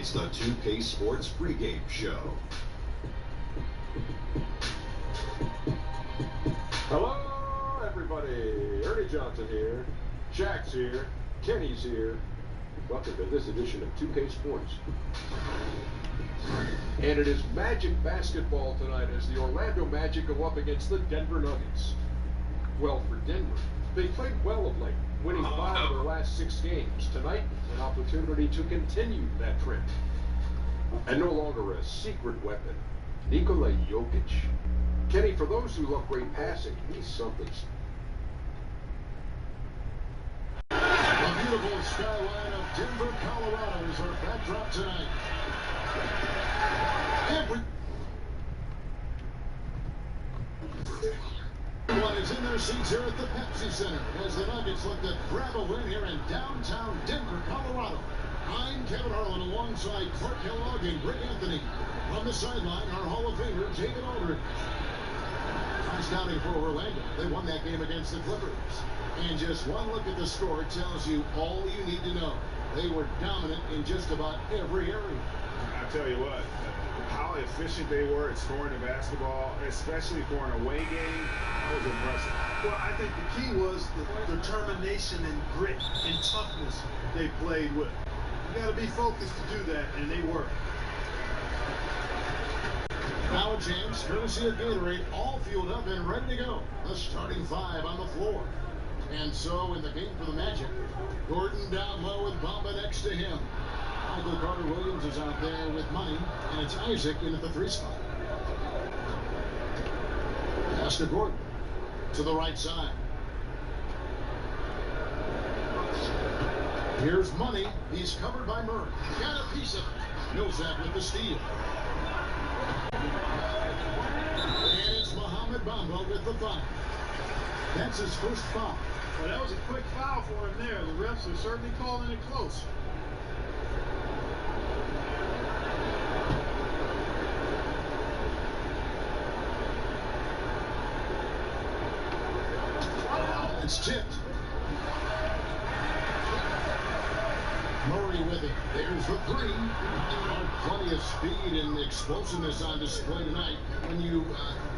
It's the 2K Sports pregame show. Hello, everybody. Ernie Johnson here. Shaq's here. Kenny's here. Welcome to this edition of 2K Sports. And it is Magic basketball tonight as the Orlando Magic go up against the Denver Nuggets. Well, for Denver, they played well of late, winning 5 of their last 6 games. Tonight, an opportunity to continue that trend. And no longer a secret weapon, Nikola Jokic. Kenny, for those who love great passing, he's something. The beautiful skyline of Denver, Colorado is our backdrop tonight. Everyone is in their seats here at the Pepsi Center as the Nuggets look to grab a win here in downtown Denver, Colorado. I'm Kevin Harlan alongside Clark Kellogg and Greg Anthony. On the sideline, our Hall of Famer, David Aldridge. Nice outing for Orlando. They won that game against the Clippers. And just one look at the score tells you all you need to know. They were dominant in just about every area. I tell you what, how efficient they were at scoring the basketball, especially for an away game, that was impressive. Well, I think the key was the determination and grit and toughness they played with. You got to be focused to do that, and they were. Now a chance, courtesy of Gatorade, all fueled up and ready to go. The starting 5 on the floor. And so in the game for the Magic, Gordon down low with Bamba next to him. Michael Carter-Williams is out there with money, and it's Isaac in at the 3 spot. Pass to Gordon to the right side. Here's Money. He's covered by Murray. Got a piece of it. Millsap with the steal. And it's Mohamed Bamba with the foul. That's his first foul. Well, that was a quick foul for him there. The refs are certainly calling it close. It's tipped. Murray with it. There's the 3. Plenty of speed and explosiveness on display tonight. When you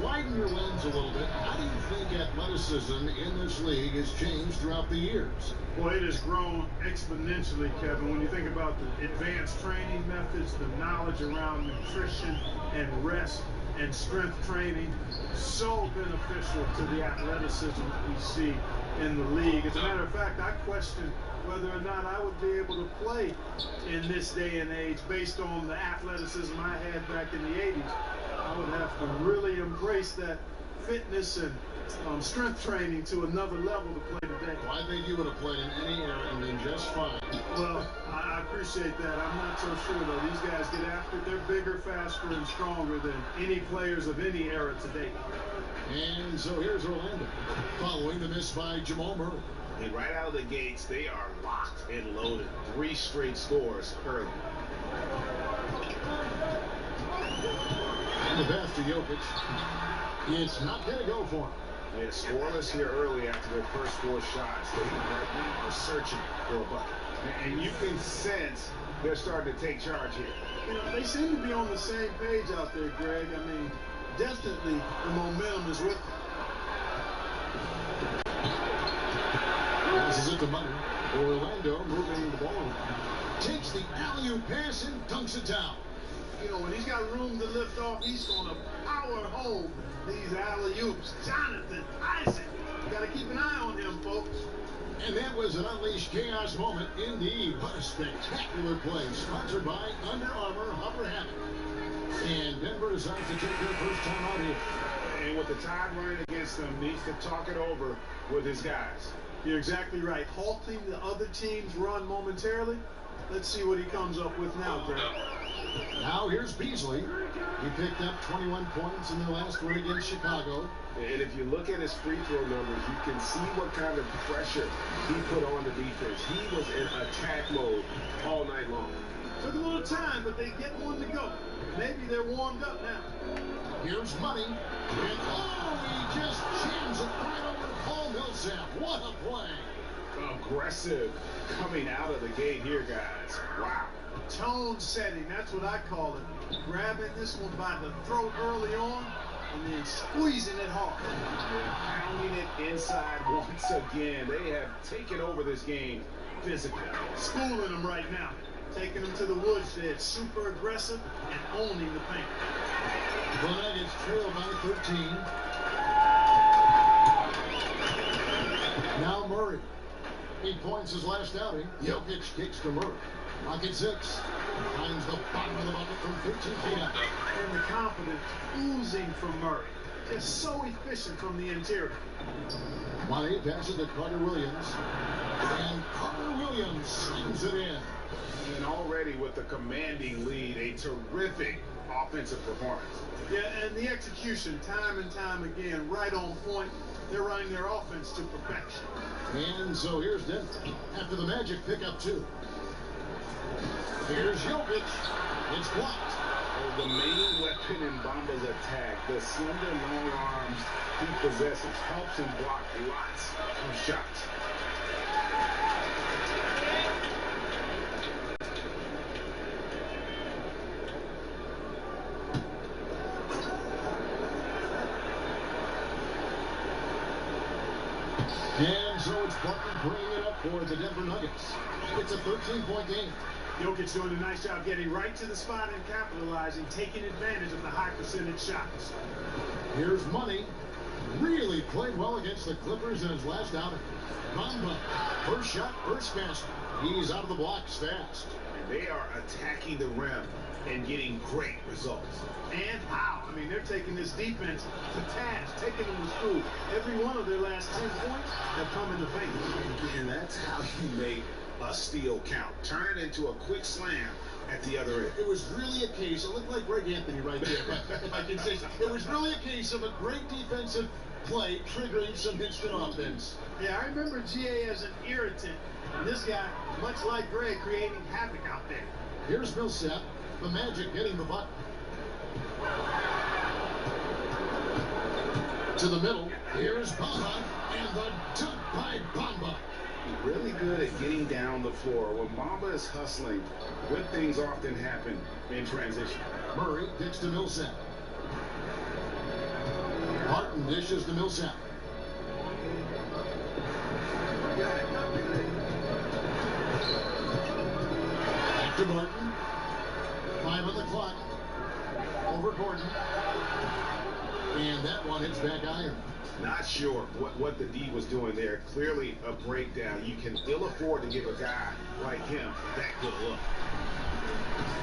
widen your lens a little bit, how do you think athleticism in this league has changed throughout the years? Well, it has grown exponentially, Kevin. When you think about the advanced training methods, the knowledge around nutrition and rest and strength training, so beneficial to the athleticism that we see in the league. As a matter of fact, I question whether or not I would be able to play in this day and age based on the athleticism I had back in the 80s. I would have to really embrace that fitness and strength training to another level to play today. Well, I think you would have played in any era and been just fine. Well, I appreciate that. I'm not so sure, though. These guys get after it. They're bigger, faster, and stronger than any players of any era today. And so here's Orlando, following the miss by Jamal Murray. And right out of the gates, they are locked and loaded. 3 straight scores early. And the pass to Jokic. It's not going to go for him. They're scoreless here early after their first 4 shots. They are searching for a bucket. And you can sense they're starting to take charge here. You know, they seem to be on the same page out there, Greg. I mean, definitely the momentum is with them. This is it to Money. Orlando moving the ball around. Takes the alley-oop pass and dunks it down. You know, when he's got room to lift off, he's going to power home these alley-oops. Jonathan Isaac. You got to keep an eye on him, folks. And that was an unleashed chaos moment indeed. What a spectacular play. Sponsored by Under Armour Hopper Hammock. And Denver is out to take their first time out here. And with the tide running against them, needs to talk it over with his guys. You're exactly right. Halting the other team's run momentarily. Let's see what he comes up with now, Greg. Now here's Beasley. He picked up 21 points in the last one against Chicago. And if you look at his free throw numbers, you can see what kind of pressure he put on the defense. He was in attack mode all night long. Took a little time, but they get one to go. Maybe they're warmed up now. Here's Money. And he just jams it right over Paul Millsap. What a play. Aggressive coming out of the gate here, guys. Wow. Tone setting, that's what I call it. Grabbing this one by the throat early on and then squeezing it hard. Yeah, pounding it inside once again. They have taken over this game physically. Schooling them right now. Taking them to the woodshed, super aggressive and owning the paint. The Nuggets trail by 13. Now Murray. 8 points his last outing. Jokic kicks to Murray. Pocket 6. Finds the bottom of the bucket from 13 feet out. And the confidence oozing from Murray. Just so efficient from the interior. Money passes to Carter Williams. And Carter Williams slams it in. And already with a commanding lead, a terrific offensive performance. Yeah, and the execution, time and time again, right on point. They're running their offense to perfection. And so here's Denver after the Magic pick up 2. Here's Jokic. It's blocked. Oh, the main weapon in Bamba's attack, the slender long arms he possesses, helps him block lots of shots. And so it's Barton bringing it up for the Denver Nuggets. It's a 13-point game. Jokic doing a nice job getting right to the spot and capitalizing, taking advantage of the high percentage shots. Here's Money. Really played well against the Clippers in his last outing. Bamba, first shot, first basket. He's out of the blocks fast. And they are attacking the rim and getting great results. And how? I mean, they're taking this defense to task, taking them to school. Every one of their last 10 points have come in the paint. And that's how you make a steal count. Turn it into a quick slam at the other end. It was really a case, it looked like Greg Anthony right there, but if I can say so, it was really a case of a great defensive play triggering some instant offense. Yeah, I remember GA as an irritant. And this guy, much like Greg, creating havoc out there. Here's Millsap, the Magic getting the bucket. To the middle, here's Bamba, and the dunk by Bamba. Really good at getting down the floor. When Bamba is hustling, good things often happen in transition. Murray kicks to Millsap. Barton dishes to Millsap. Back to Barton. 5 on the clock. Over Gordon. And that one hits back iron. Not sure what the D was doing there. Clearly a breakdown. You can ill afford to give a guy like him that good look.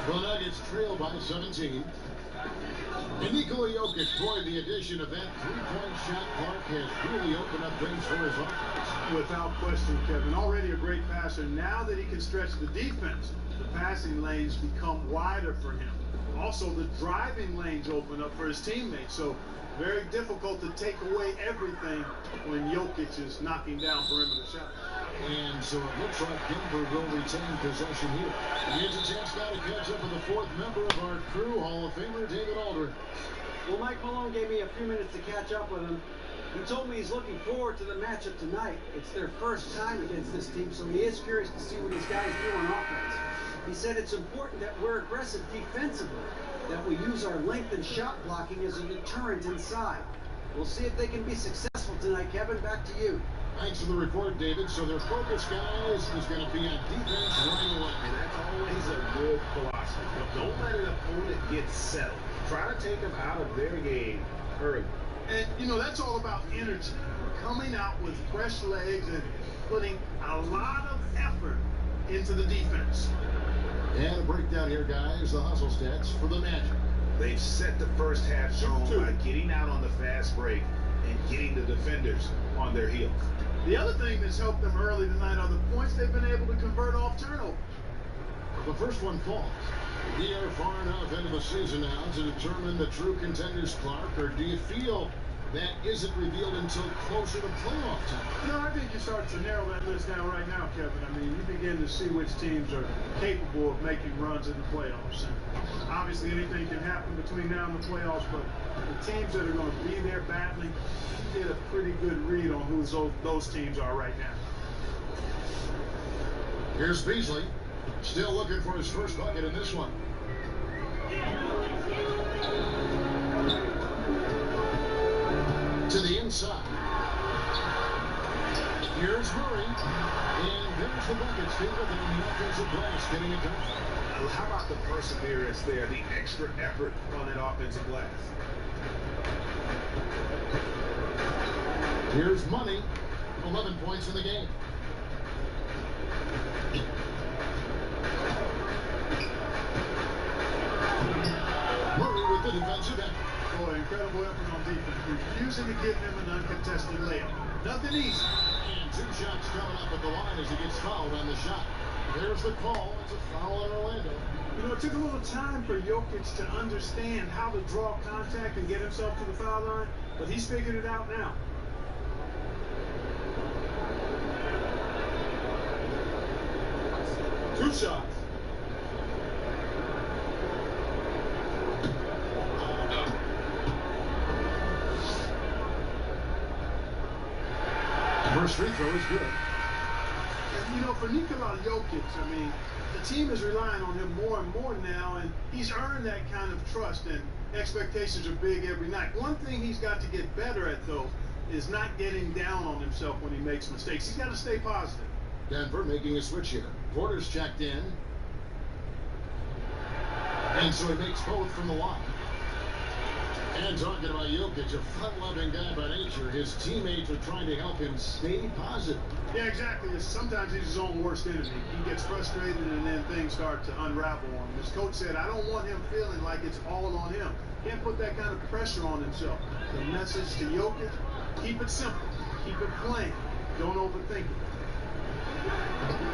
The Nuggets trail by 17. And Nikola Jokic, boy, the addition of that three-point shot clock has really opened up things for his offense. Without question, Kevin. Already a great passer. Now that he can stretch the defense, the passing lanes become wider for him. Also, the driving lanes open up for his teammates. So, very difficult to take away everything when Jokic is knocking down perimeter shots. And so it looks like Denver will retain possession here. Here's a chance now to catch up with the 4th member of our crew, Hall of Famer David Aldridge. Well, Mike Malone gave me a few minutes to catch up with him. He told me he's looking forward to the matchup tonight. It's their first time against this team, so he is curious to see what his guys do on offense. He said it's important that we're aggressive defensively, that we use our length and shot blocking as a deterrent inside. We'll see if they can be successful tonight. Kevin, back to you. Thanks for the report, David. So their focus, guys, is going to be on defense right away. And that's always a good philosophy. Don't let an opponent get settled. Try to take them out of their game early. And, you know, that's all about energy. Coming out with fresh legs and putting a lot of effort into the defense. And a breakdown here, guys, the hustle stats for the Magic. They've set the first half tone by getting out on the fast break and getting the defenders on their heels. The other thing that's helped them early tonight are the points they've been able to convert off turnover. The first one falls. We are far enough into the season now to determine the true contenders, Clark, or do you feel that isn't revealed until closer to playoff time? No, I think you start to narrow that list down right now, Kevin. I mean, you begin to see which teams are capable of making runs in the playoffs. And obviously, anything can happen between now and the playoffs, but the teams that are going to be there battling, you get a pretty good read on who those teams are right now. Here's Beasley. Still looking for his first bucket in this one. To the inside. Here's Murray. And there's the bucket. Steve with it on the offensive glass, getting it done. How about the perseverance there, the extra effort on that offensive glass? Here's Money. 11 points in the game. Murray with the defensive effort. Boy, incredible effort on defense. Refusing to give him an uncontested layup. Nothing easy. And 2 shots coming up at the line as he gets fouled on the shot. There's the call. It's a foul on Orlando. You know, it took a little time for Jokic to understand how to draw contact and get himself to the foul line, but he's figured it out now. Two shots. First free throw is good. And, you know, for Nikola Jokic, I mean, the team is relying on him more and more now, and he's earned that kind of trust, and expectations are big every night. One thing he's got to get better at, though, is not getting down on himself when he makes mistakes. He's got to stay positive. Denver making a switch here. Porter's checked in. And so he makes both from the line. And talking about Jokic, a fun-loving guy by nature, his teammates are trying to help him stay positive. Yeah, exactly. Sometimes he's his own worst enemy. He gets frustrated and then things start to unravel on him. His coach said, I don't want him feeling like it's all on him. Can't put that kind of pressure on himself. The message to Jokic, keep it simple. Keep it plain. Don't overthink it.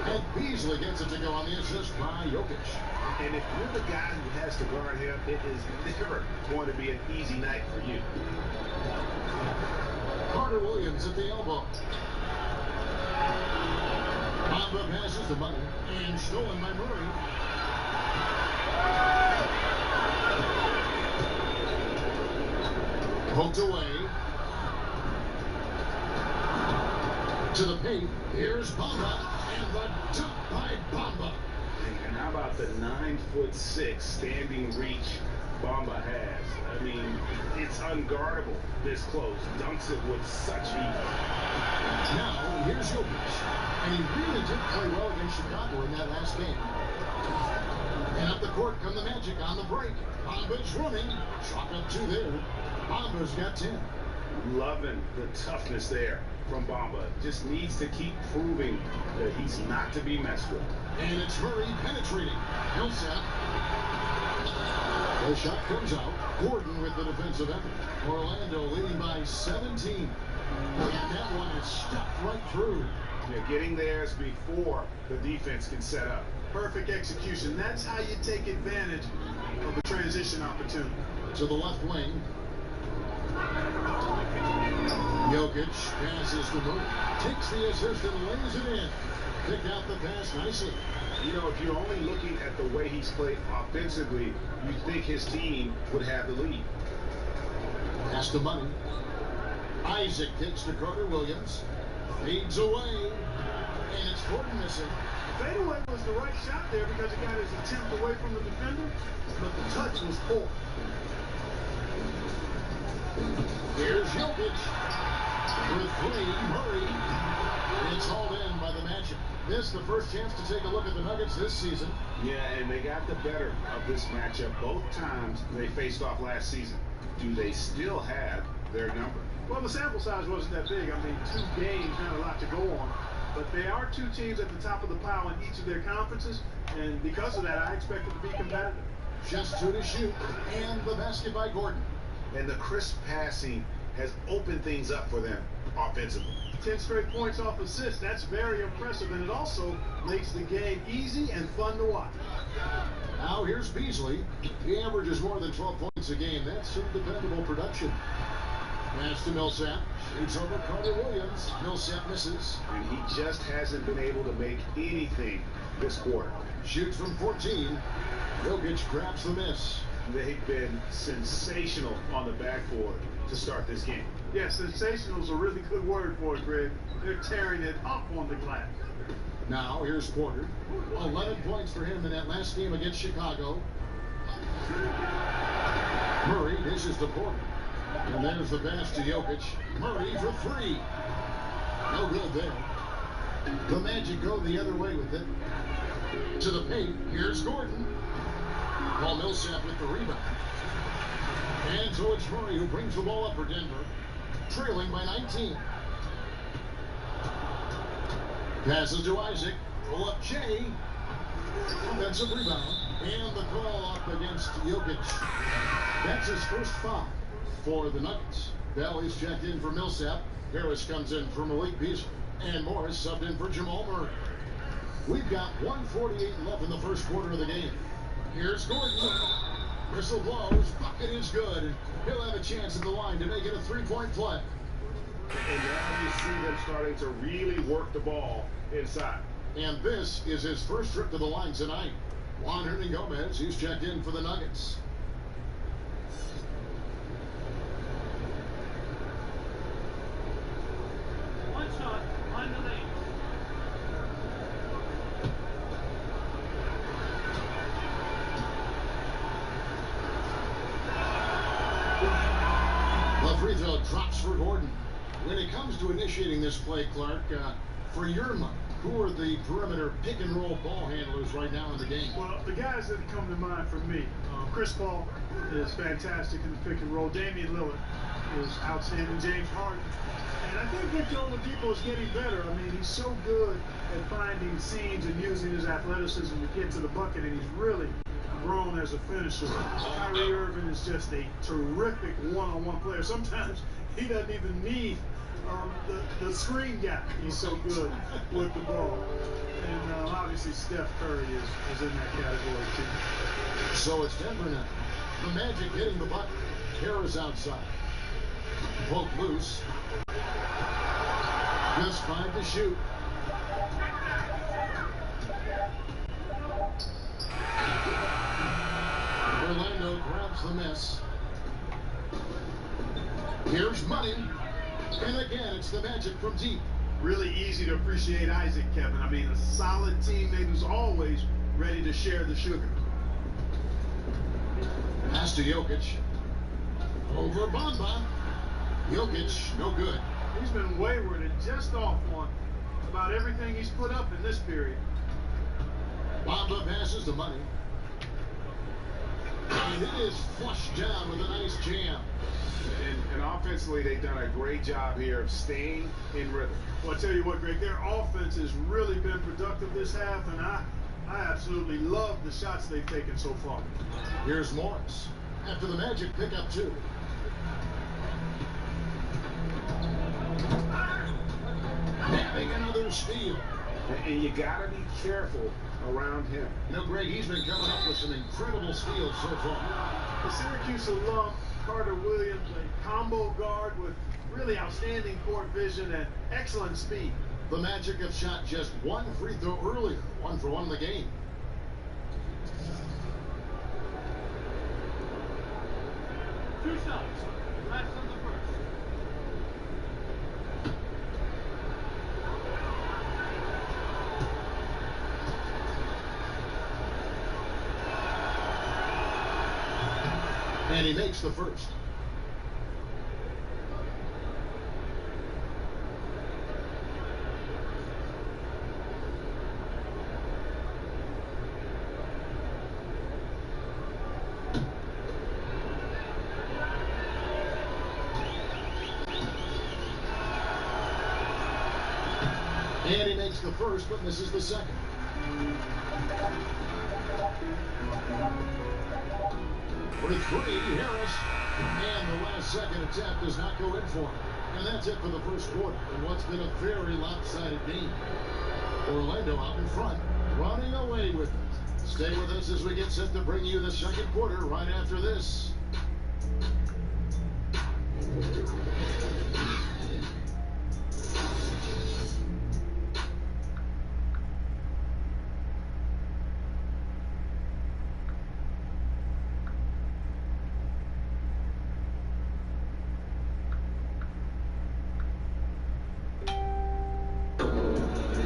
And Beasley gets it to go on the assist by Jokic. And if you're the guy who has to guard him, it is never going to be an easy night for you. Carter Williams at the elbow. Bamba passes the Money and stolen by Murray. Poked away. To the paint. Here's Bamba. And the dunk by Bamba. And how about the 9'6" standing reach Bamba has? I mean, it's unguardable this close. Dunks it with such ease. Now, here's Jokic. And he really did play well against Chicago in that last game. And up the court come the Magic on the break. Bamba's running. Chalk up 2 there. Bamba's got 10. Loving the toughness there from Bamba. Just needs to keep proving that he's not to be messed with. And it's Murray penetrating. Millsap. The shot comes out. Gordon with the defensive effort. Orlando leading by 17. And that one is stuffed right through. Yeah, getting theirs before the defense can set up. Perfect execution. That's how you take advantage of a transition opportunity. To the left wing. Jokic passes to Murray. Takes the assist and lays it in. Picked out the pass nicely. You know, if you're only looking at the way he's played offensively, you think his team would have the lead. Pass to Money. Isaac kicks to Carter Williams. Fades away. And it's Gordon missing. Fadeaway was the right shot there because he got his attempt away from the defender, but the touch was poor. Here's Jokic with 3. Murray. It's hauled in by the Magic. This the first chance to take a look at the Nuggets this season. Yeah, and they got the better of this matchup both times they faced off last season. Do they still have their number? Well, the sample size wasn't that big. I mean, 2 games, not a lot to go on. But they are 2 teams at the top of the pile in each of their conferences, and because of that, I expect it to be competitive. Just 2 to shoot, and the basket by Gordon. And the crisp passing has opened things up for them offensively. 10 straight points off assists. That's very impressive, and it also makes the game easy and fun to watch. Now here's Beasley. He averages more than 12 points a game. That's some dependable production. Pass to Millsap. Shoots over Carter Williams. Millsap misses. And he just hasn't been able to make anything this quarter. Shoots from 14. Jokic grabs the miss. They've been sensational on the backboard to start this game. Yeah, sensational is a really good word for it, Greg. They're tearing it up on the glass. Now, here's Porter. 11 points for him in that last game against Chicago. Murray dishes to Porter. And there's the pass to Jokic. Murray for three. No good there. The Magic go the other way with it. To the paint. Here's Gordon. Paul Millsap with the rebound. And so it's Murray who brings the ball up for Denver. Trailing by 19. Passes to Isaac. Pull up Jay. Offensive rebound. And the call up against Jokic. That's his first foul for the Nuggets. Bell is checked in for Millsap. Harris comes in for Malik Beasley. And Morris subbed in for Jamal Murray. We've got 1:48 left in the first quarter of the game. Here's Gordon. Whistle blows. Bucket is good. He'll have a chance at the line to make it a 3-point play. And now you see them starting to really work the ball inside. And this is his first trip to the line tonight. Juan Hernangomez, he's checked in for the Nuggets. One shot on the lane. The free throw drops for Gordon. When it comes to initiating this play, Clark, for your money, who are the perimeter pick and roll ball handlers right now in the game? Well, the guys that come to mind for me, Chris Paul is fantastic in the pick and roll. Damian Lillard is outstanding. James Harden. And I think Victor Oladipo is getting better. I mean, he's so good at finding seams and using his athleticism to get to the bucket, and he's really grown as a finisher. Kyrie Irving is just a terrific one-on-one player. Sometimes he doesn't even need the screen guy. He's so good with the ball. And obviously Steph Curry is in that category too. So it's Denver now. The Magic getting the bucket. Harris outside. Poke loose. Just 5 to shoot. Orlando grabs the miss. Here's Money. And again, it's the Magic from deep. Really easy to appreciate Isaac, Kevin. I mean, a solid teammate who's always ready to share the sugar. Pass to Jokic. Over Bamba. Jokic, no good. He's been wayward and just off on about everything he's put up in this period. Bamba passes the Money. And it is flushed down with a nice jam. And offensively, they've done a great job here of staying in rhythm. Well, I tell you what, Greg, their offense has really been productive this half, and I absolutely love the shots they've taken so far. Here's Morris. After the Magic pick up 2. Having another steal. And you got to be careful around him. You know, Greg, he's been coming up with some incredible steals so far. The Syracuse alum, Carter Williams, a combo guard with really outstanding court vision and excellent speed. The Magic have shot just 1 free throw earlier, 1 for 1 in the game. Two shots. Last on the first. And he makes the first. And he makes the first, but misses the second. For 3, Harris. And the last second attempt does not go in for him. And that's it for the first quarter in what's been a very lopsided game. Orlando out in front, running away with it. Stay with us as we get set to bring you the second quarter right after this.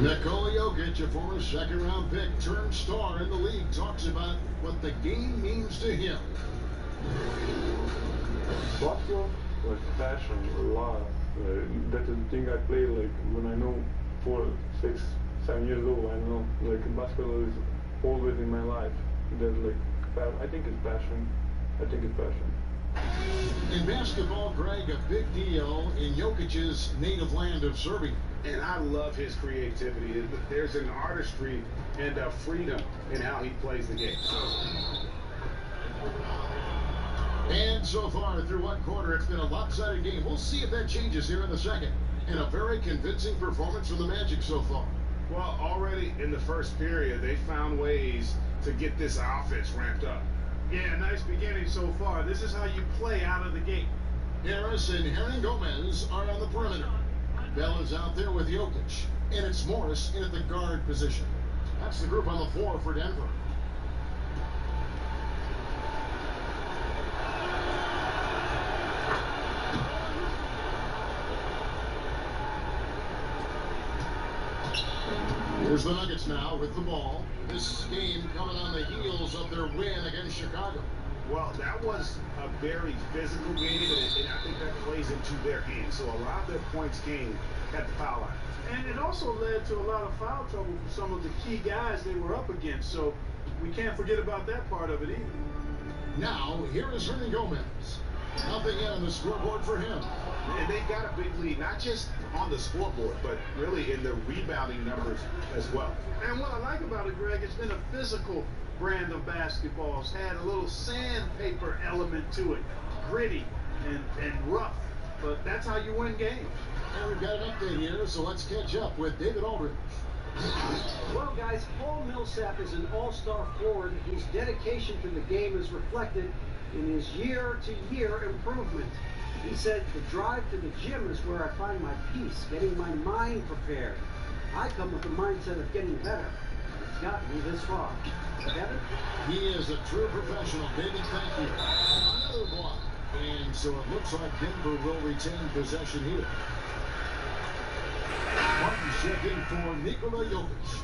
Nikola Jokic, a former second-round pick, turned star in the league, talks about what the game means to him. Basketball, like passion, a lot. That's the thing I play like when I know 4, 6, 7 years old. I don't know, like basketball is always in my life. There's like, I think it's passion. I think it's passion. In basketball, Greg, a big deal in Jokic's native land of Serbia. And I love his creativity. There's an artistry and a freedom in how he plays the game. And so far, through one quarter, it's been a lopsided game. We'll see if that changes here in the second. And a very convincing performance from the Magic so far. Well, already in the first period, they found ways to get this offense ramped up. Yeah, nice beginning so far. This is how you play out of the gate. Harris and Hernan Gomez are on the perimeter. Bell is out there with Jokic. And it's Morris in at the guard position. That's the group on the floor for Denver. Here's the Nuggets now with the ball. This game coming on the heels of their win against Chicago. Well, that was a very physical game, and I think that plays into their hands. So a lot of their points came at the foul line. And it also led to a lot of foul trouble for some of the key guys they were up against. So we can't forget about that part of it either. Now, here is Hernan Gomez. Nothing yet on the scoreboard for him. And they've got a big lead, not just on the scoreboard, but really in the rebounding numbers as well. And what I like about it, Greg, it's been a physical brand of basketball. It's had a little sandpaper element to it, gritty and rough. But that's how you win games. And we've got an update here, so let's catch up with David Aldridge. Well, guys, Paul Millsap is an all-star forward whose dedication to the game is reflected in his year-to-year improvement. He said, the drive to the gym is where I find my peace, getting my mind prepared. I come with the mindset of getting better. It's gotten me this far. Kevin? He is a true professional. David, thank you. Another block. And so it looks like Denver will retain possession here. Martin checked in for Nikola Jokic.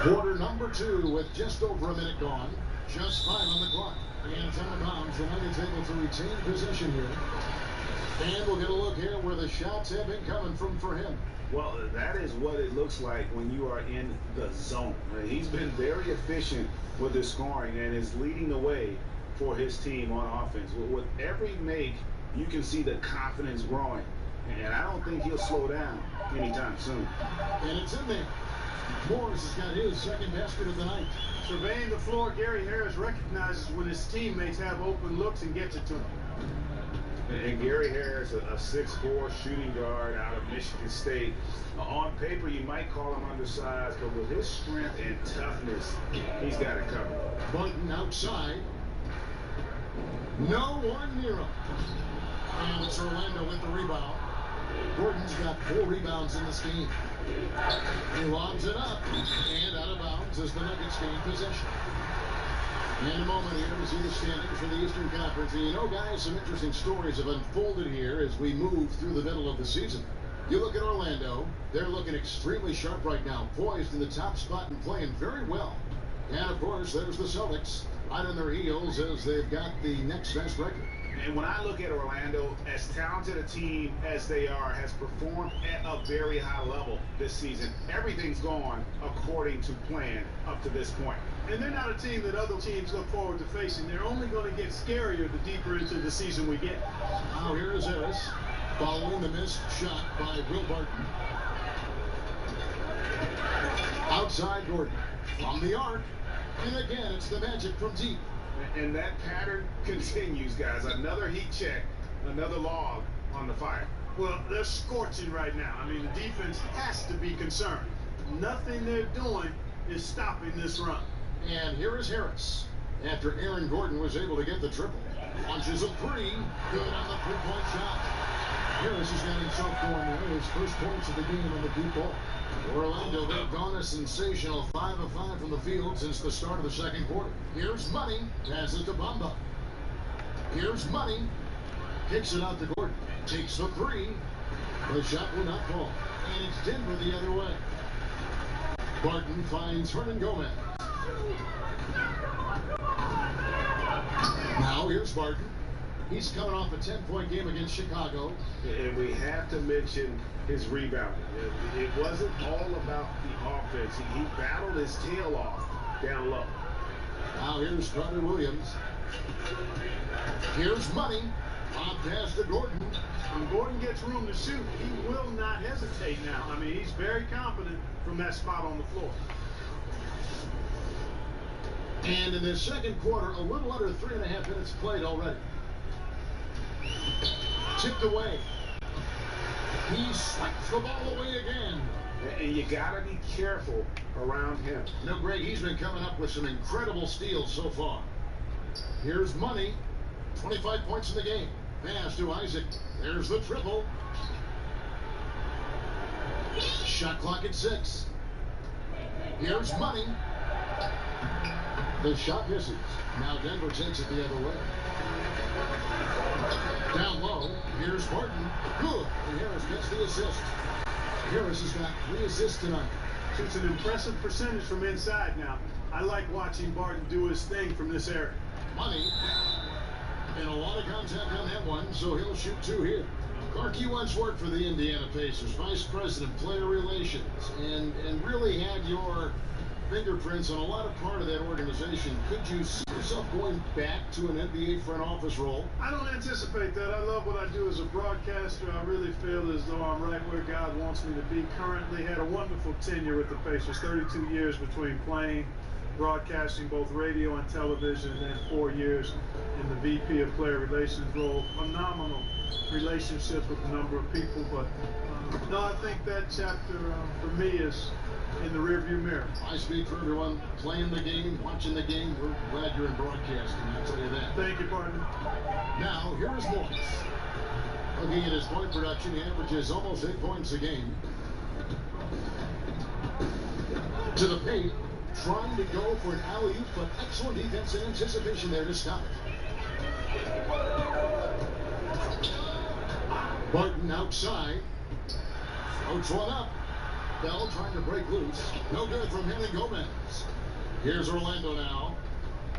Quarter number 2 with just over a minute gone. Just 5 on the clock. And out of bounds. The Nuggets able to retain possession here. And we'll get a look here where the shots have been coming from for him. Well, that is what it looks like when you are in the zone. He's been very efficient with his scoring and is leading the way for his team on offense. With every make, you can see the confidence growing. And I don't think he'll slow down anytime soon. And it's in there. Morris has got his second basket of the night. Surveying the floor, Gary Harris recognizes when his teammates have open looks and gets it to him. And Gary Harris, a 6'4" shooting guard out of Michigan State. On paper, you might call him undersized, but with his strength and toughness, he's got it covered. Bunton outside. No one near him. And it's Orlando with the rebound. Gordon's got 4 rebounds in this game. He lobs it up and out of bounds as the Nuggets gain possession. In a moment here, we see the standings for the Eastern Conference. And you know, guys, some interesting stories have unfolded here as we move through the middle of the season. You look at Orlando, they're looking extremely sharp right now, poised in the top spot and playing very well. And, of course, there's the Celtics out on their heels as they've got the next best record. And when I look at Orlando, as talented a team as they are, has performed at a very high level this season. Everything's gone according to plan up to this point. And they're not a team that other teams look forward to facing. They're only going to get scarier the deeper into the season we get. Now here is Harris, following the missed shot by Will Barton. Outside Gordon, from the arc, and again it's the Magic from deep. And that pattern continues, guys. Another heat check, another log on the fire. Well, they're scorching right now. I mean, the defense has to be concerned. Nothing they're doing is stopping this run. And here is Harris, after Aaron Gordon was able to get the triple. Launches a three. Good on the three-point shot. Harris has got himself going there. His first points of the game on the deep ball. Orlando, they've gone a sensational 5 of 5 from the field since the start of the second quarter. Here's Money. Passes to Bamba. Here's Money. Kicks it out to Gordon. Takes the three. The shot will not fall. And it's Denver the other way. Barton finds Hernan Gomez. Now here's Barton. He's coming off a 10-point game against Chicago. And we have to mention his rebounding. It wasn't all about the offense. He battled his tail off down low. Now here's Carter Williams. Here's Money. On pass to Gordon. When Gordon gets room to shoot, he will not hesitate now. I mean, he's very confident from that spot on the floor. And in the second quarter, a little under 3.5 minutes played already. Tipped away. He swipes the ball away again. And you got to be careful around him. No, Greg, he's been coming up with some incredible steals so far. Here's Money. 25 points in the game. Pass to Isaac. There's the triple. Shot clock at 6. Here's Money. The shot misses. Now Denver takes it the other way. Down low. Here's Barton. Good. And Harris gets the assist. Harris has got 3 assists tonight. It's an impressive percentage from inside now. I like watching Barton do his thing from this area. Money. And a lot of contact on that one, so he'll shoot 2 here. Clark, you once worked for the Indiana Pacers, Vice President, Player Relations, and really had your fingerprints on a lot of part of that organization. Could you see yourself going back to an NBA front office role? I don't anticipate that. I love what I do as a broadcaster. I really feel as though I'm right where God wants me to be. Currently had a wonderful tenure with the Pacers, 32 years between playing, broadcasting both radio and television, and then 4 years in the VP of Player Relations role. Phenomenal relationship with a number of people, but no, I think that chapter for me is in the rearview mirror. I speak for everyone playing the game, watching the game. We're glad you're in broadcasting, I'll tell you that. Thank you, partner. Now, here's Morris. Looking at his point production, he averages almost 8 points a game. To the paint, trying to go for an alley-oop, but excellent defense and anticipation there to stop it. Barton outside. Floats one up. Bell trying to break loose. No good from Hernan Gomez. Here's Orlando now.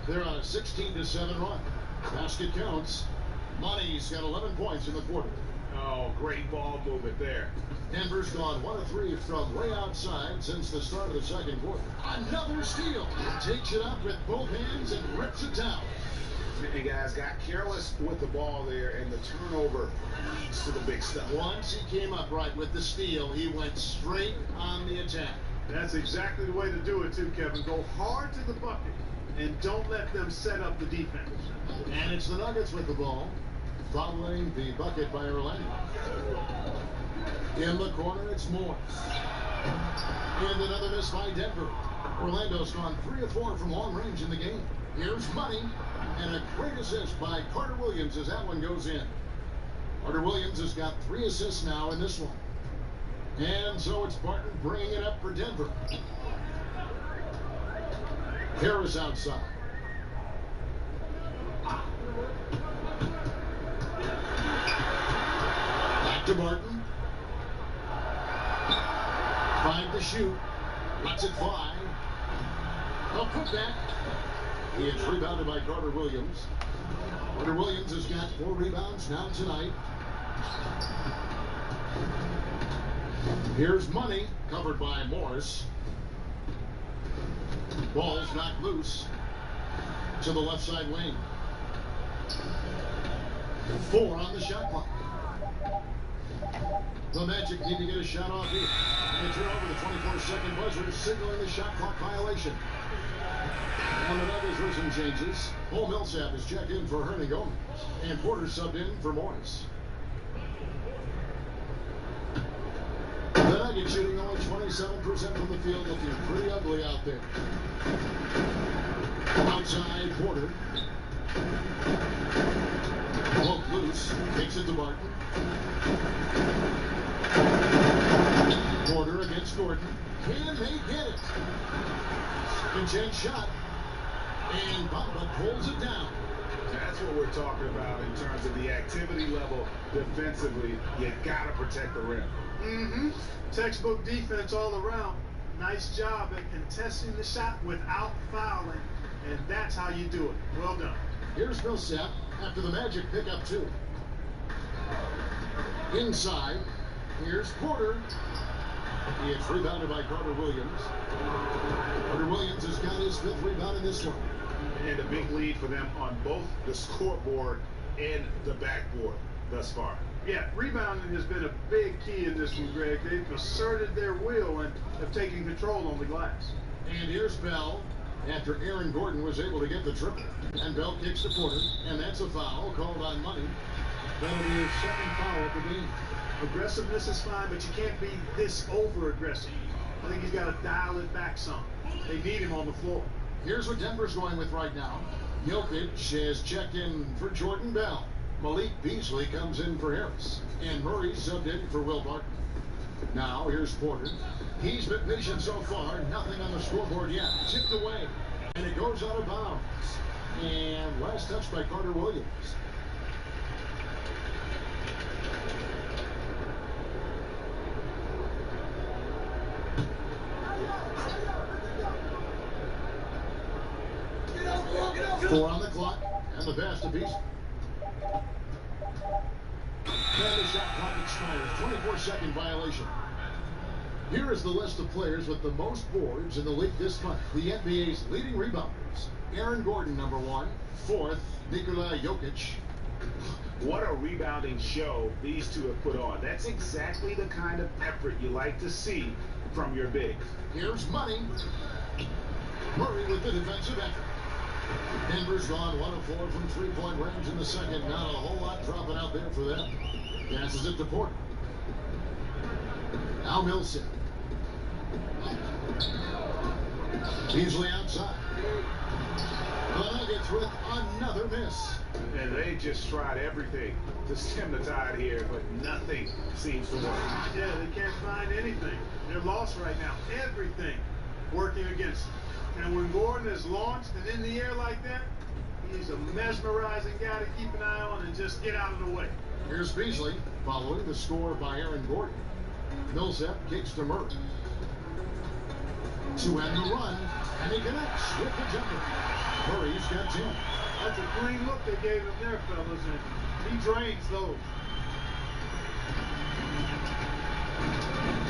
They're on a 16-7 run. Basket counts. Money's got 11 points in the quarter. Oh, great ball movement there. Denver's gone 1 of 3 from way outside since the start of the second quarter. Another steal. Takes it up with both hands and rips it down. And guys got careless with the ball there, and the turnover leads to the big stuff. Once he came up right with the steal, he went straight on the attack. That's exactly the way to do it too, Kevin. Go hard to the bucket and don't let them set up the defense. And it's the Nuggets with the ball, following the bucket by Orlando. In the corner, it's Morris. And another miss by Denver. Orlando's gone 3 of 4 from long range in the game. Here's Money. And a great assist by Carter Williams as that one goes in. Carter Williams has got 3 assists now in this one. And so it's Barton bringing it up for Denver. Harris outside. Back to Barton. 5 to shoot. Lets it fly. A putback. He is rebounded by Carter Williams. Carter Williams has got 4 rebounds now tonight. Here's Money, covered by Morris. Ball's knocked loose to the left side wing. 4 on the shot clock. The Magic need to get a shot off here. And they turn over the 24-second buzzer, signaling the shot clock violation. On the Nuggets, there's some changes. Paul Millsap is checked in for Hernan Gomez, and Porter subbed in for Morris. The Nuggets shooting only 27% from the field, looking pretty ugly out there. Outside Porter. Broke loose, takes it to Barton. Porter against Gordon. Can they get it? Second chance shot. And Bamba pulls it down. That's what we're talking about in terms of the activity level defensively. You got to protect the rim. Mm-hmm. Textbook defense all around. Nice job at contesting the shot without fouling. And that's how you do it. Well done. Here's Millsap after the Magic pick up 2. Inside. Here's Porter. It's rebounded by Carter Williams. Carter Williams has got his 5th rebound in this one. And a big lead for them on both the scoreboard and the backboard thus far. Yeah, rebounding has been a big key in this one, Greg. They've asserted their will and have taken control on the glass. And here's Bell after Aaron Gordon was able to get the triple. And Bell kicks to Porter, and that's a foul called on Money. That'll be his 2nd foul of the game. Aggressiveness is fine, but you can't be this over-aggressive. I think he's got to dial it back some. They need him on the floor. Here's what Denver's going with right now. Jokic has checked in for Jordan Bell. Malik Beasley comes in for Harris. And Murray subbed in for Will Barton. Now, here's Porter. He's been patient so far. Nothing on the scoreboard yet. Tipped away. And it goes out of bounds. And last touch by Carter Williams. Four on the clock, and the pass to Beasley. And the shot clock expires. 24-second violation. Here is the list of players with the most boards in the league this month. The NBA's leading rebounders. Aaron Gordon, number 1. 4th, Nikola Jokic. What a rebounding show these two have put on. That's exactly the kind of effort you like to see from your bigs. Here's Money. Murray with the defensive effort. Denver's gone 1 of 4 from 3-point range in the second. Not a whole lot dropping out there for them. Passes it to Porter. Now Millsap. Beasley outside. The Nuggets with another miss. And they just tried everything to stem the tide here, but nothing seems to work. Yeah, they can't find anything. They're lost right now. Everything working against them. And when Gordon is launched and in the air like that, he's a mesmerizing guy to keep an eye on and just get out of the way. Here's Beasley following the score by Aaron Gordon. Millsap kicks to Murray. To end the run, and he connects with the jumper. Murray's got 10. That's a clean look they gave him there, fellas, and he drains those.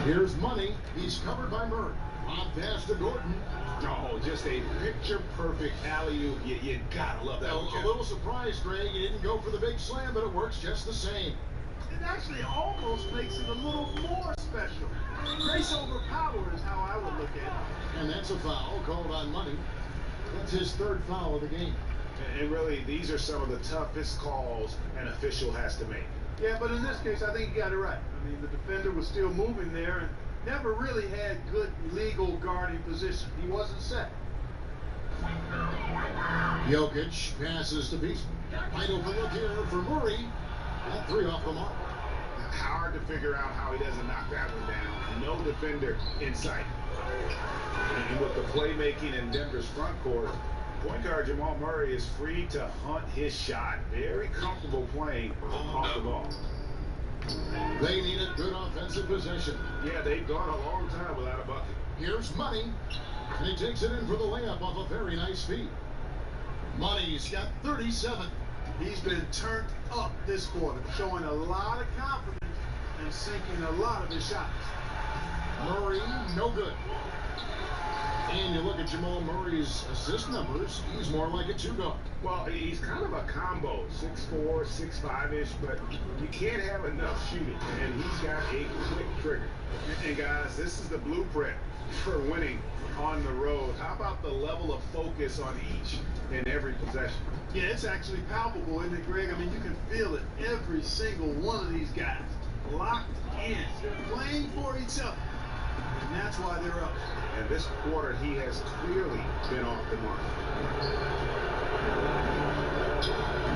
Here's Money. He's covered by Murray. On pass to Gordon. Oh, just a picture-perfect alley-oop. You gotta love that. A little surprised, Greg. He didn't go for the big slam, but it works just the same. It actually almost makes it a little more special. Grace over power is how I would look at it. And that's a foul called on Money. That's his 3rd foul of the game. And really, these are some of the toughest calls an official has to make. Yeah, but in this case, I think he got it right. I mean, the defender was still moving there and never really had good legal guarding position. He wasn't set. Jokic passes to Beasley. Wide open look here for Murray. That 3 off the mark. Hard to figure out how he doesn't knock that one down. No defender in sight. And with the playmaking in Denver's front court, point guard Jamal Murray is free to hunt his shot. Very comfortable playing off the ball. They need a good offensive possession. Yeah, they've gone a long time without a bucket. Here's Money, and he takes it in for the layup off a very nice feed. Money's got 37. He's been turned up this quarter, showing a lot of confidence and sinking a lot of his shots. Murray, no good. And you look at Jamal Murray's assist numbers, he's more like a 2-guard. Well, he's kind of a combo, 6'4", 6'5"-ish, but you can't have enough shooting, and he's got a quick trigger. And guys, this is the blueprint for winning on the road. How about the level of focus on each and every possession? Yeah, it's actually palpable, isn't it, Greg? I mean, you can feel it. Every single one of these guys locked in. They're playing for each other, and that's why they're up. And this quarter, he has clearly been off the mark.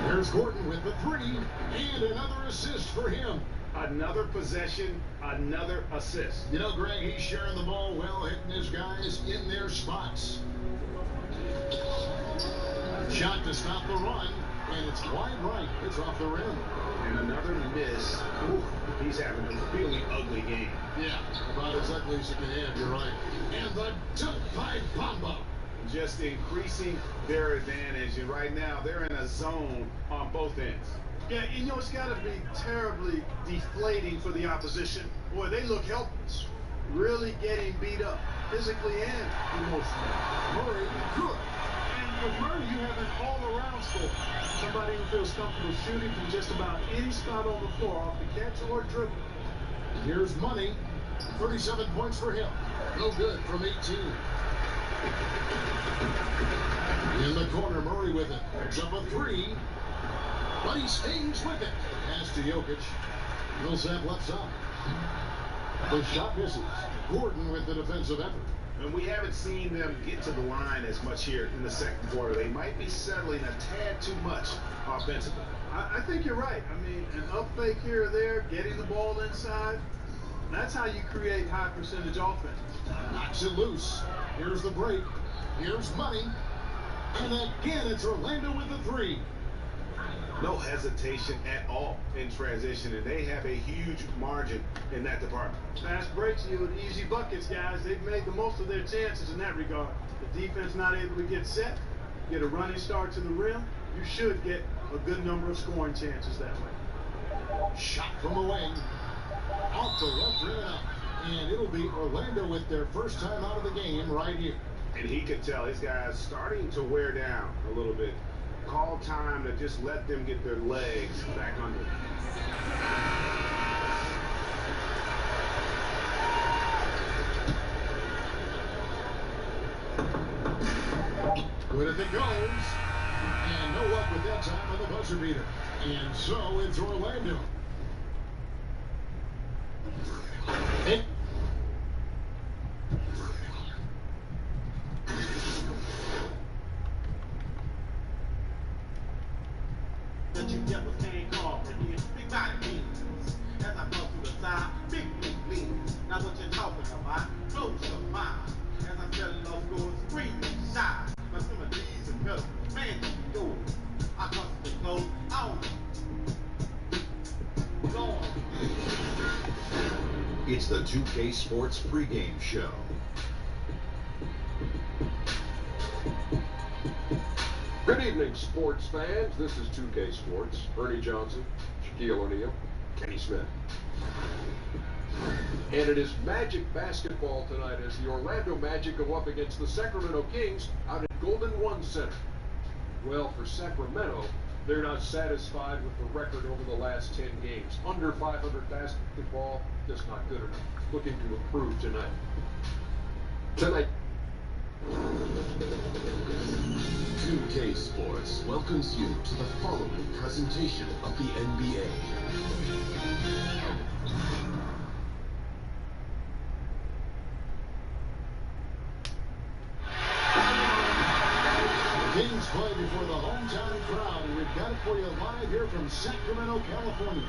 There's Gordon with the 3, and another assist for him. Another possession, another assist. You know, Greg, he's sharing the ball well, hitting his guys in their spots. Shot to stop the run, and it's wide right. It's off the rim. And another miss. Ooh, he's having a really ugly game. Yeah, about as ugly as you can have, you're right. And the dunk by Bamba. Just increasing their advantage, and right now they're in a zone on both ends. Yeah, you know, it's got to be terribly deflating for the opposition. Boy, they look helpless. Really getting beat up, physically and emotionally. Murray, good. And for Murray, you have an all-around scorer. Somebody who feels comfortable shooting from just about any spot on the floor, off the catch or dribble. Here's Money. 37 points for him. No good from 18. In the corner, Murray with it. Picks up a 3. But he stays with it. Pass to Jokic. Millsap left side. The shot misses. Gordon with the defensive effort. And we haven't seen them get to the line as much here in the second quarter. They might be settling a tad too much offensively. I think you're right. I mean, an up fake here or there, getting the ball inside, that's how you create high percentage offense. Knocks it loose. Here's the break. Here's Money. And again, it's Orlando with the 3. No hesitation at all in transition, and they have a huge margin in that department. Fast breaks yield easy buckets, guys. They've made the most of their chances in that regard. The defense not able to get set, get a running start to the rim, you should get a good number of scoring chances that way. Shot from the wing. Off the left rim up. And it'll be Orlando with their first time out of the game right here. And he could tell his guys starting to wear down a little bit. Call time to just let them get their legs back under them. Good as it goes. And no luck with that time on the buzzer beater. And so it's Orlando. That you never can't call for here. Big body beans. As I go to the side, big leans. Now what you talking about? Blows your mind. As I sell low scores, screaming shy. My some of these and metal. Man, yo. I bust the clothes. I don't know. Go on. It's the 2K Sports pregame show. Good evening, sports fans. This is 2K Sports. Ernie Johnson, Shaquille O'Neal, Kenny Smith. And it is Magic basketball tonight as the Orlando Magic go up against the Sacramento Kings out at Golden One Center. Well, for Sacramento, they're not satisfied with the record over the last 10 games. Under 500 basketball, just not good enough. Looking to improve tonight. Tonight. 2K Sports welcomes you to the following presentation of the NBA. Kings play before the hometown crowd, and we've got it for you live here from Sacramento, California.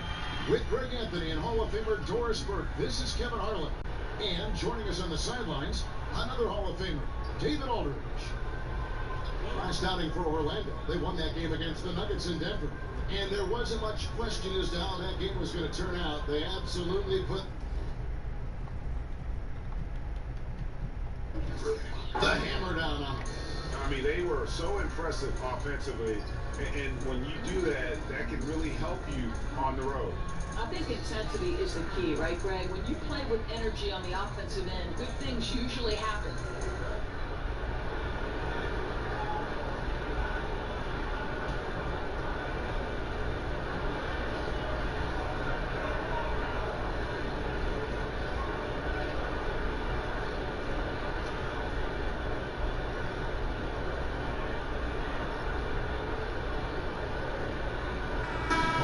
With Greg Anthony and Hall of Famer Doris Burke, this is Kevin Harlan. And joining us on the sidelines, another Hall of Famer, David Aldridge. Last outing for Orlando. They won that game against the Nuggets in Denver. And there wasn't much question as to how that game was going to turn out. They absolutely put the hammer down on them. I mean, they were so impressive offensively, and when you do that, that can really help you on the road. I think intensity is the key, right, Greg? When you play with energy on the offensive end, good things usually happen.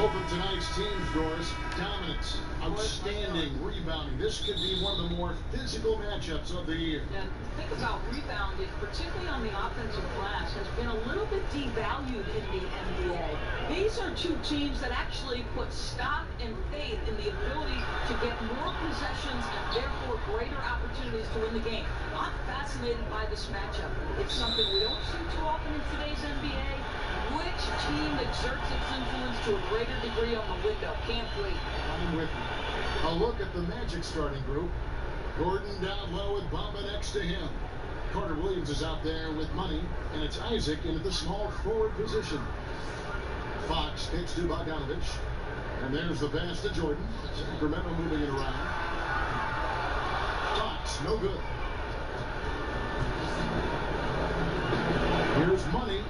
Open tonight's teams, Doris. Dominance, outstanding rebounding. This could be one of the more physical matchups of the year. And think about rebounding, particularly on the offensive glass, has been a little bit devalued in the NBA. These are two teams that actually put stock and faith in the ability to get more possessions and therefore greater opportunities to win the game. I'm fascinated by this matchup. It's something we don't see too often in today's NBA. Which team exerts its influence to a greater degree on the window? Can't wait. I'm with you. A look at the Magic starting group. Gordon down low with Bamba next to him. Carter Williams is out there with money, and it's Isaac into the small forward position. Fox kicks to Bogdanovich, and there's the pass to Jordan. Sacramento moving it around. Fox, no good. Here's money.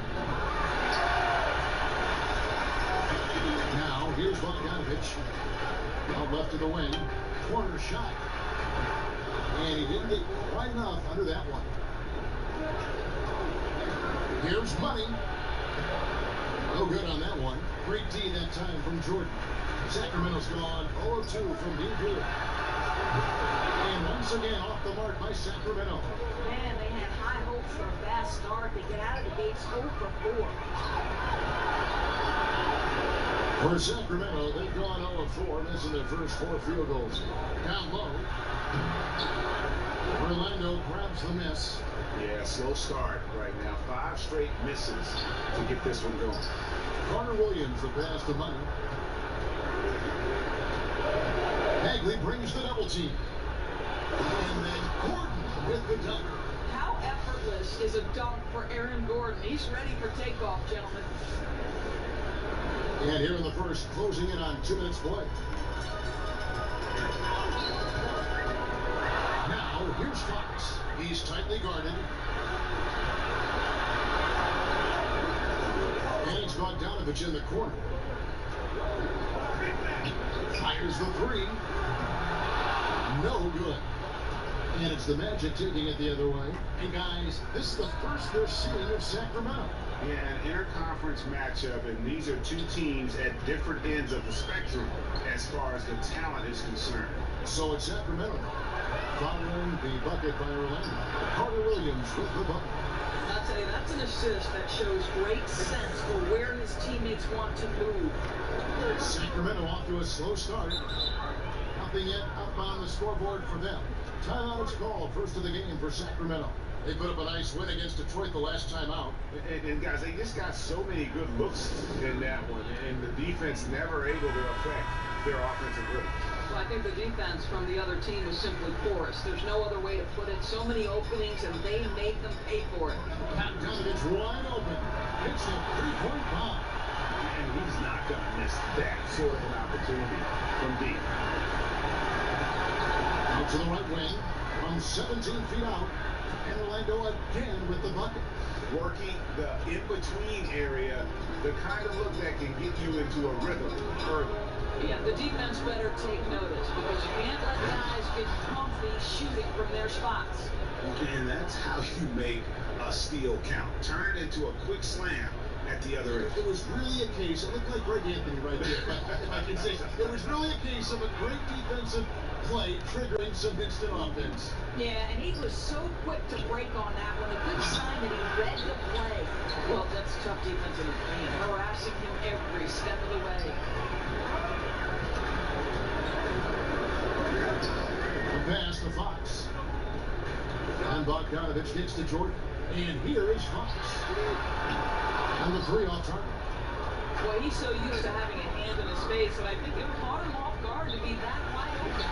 Now, here's Bogdanovich. Out left of the wing. Corner shot. And he didn't get quite enough under that one. Here's money. No good on that one. Great D that time from Jordan. Sacramento's gone 0-2 from deep here. And once again off the mark by Sacramento. Man, they had high hopes for a fast start. They get out of the gates 0 for 4. For Sacramento, they've gone 0-4, missing their first 4 field goals. Down low. Orlando grabs the miss. Yeah, slow start right now. 5 straight misses to get this one going. Carter Williams, the pass to money. Hagley brings the double team. And then Gordon with the dunk. How effortless is a dunk for Aaron Gordon? He's ready for takeoff, gentlemen. And here in the first, closing in on 2 minutes play. Now, here's Fox. He's tightly guarded. And it's Bogdanovich in the corner. Fires the 3. No good. And it's the Magic taking it the other way. Hey, guys, this is the first they're seeing of Sacramento. Yeah, an interconference matchup, and these are 2 teams at different ends of the spectrum as far as the talent is concerned. So it's Sacramento following the bucket by Orlando. Carter Williams with the bucket. I'll tell you, that's an assist that shows great sense for where his teammates want to move. Sacramento off to a slow start. Nothing yet up on the scoreboard for them. Timeout is called, first of the game for Sacramento. They put up a nice win against Detroit the last time out. And guys, they just got so many good looks in that one, and the defense never able to affect their offensive rhythm. Well, I think the defense from the other team was simply porous. There's no other way to put it. So many openings, and they made them pay for it. Bogdanovich wide open. Hits a 3-point bomb. And he's not going to miss that sort of an opportunity from deep. Out to the right wing. From 17 feet out. And Orlando again with the bucket. Working the in-between area, the kind of look that can get you into a rhythm early. Yeah, the defense better take notice because you can't let guys get comfy shooting from their spots. And that's how you make a steal count. Turn it into a quick slam at the other end. It was really a case, it looked like Greg Anthony right there, if I can say, it was really a case of a great defensive play triggering some instant offense. Yeah, and he was so quick to break on that one. A good sign that he read the play. Well, that's tough defensive team, harassing him every step of the way. The pass to Fox. And Bogdanovich gets to Jordan. And here is Fox. And the 3 off target. Boy, he's so used to having a hand in his face, and I think it caught him off guard to be that wide open.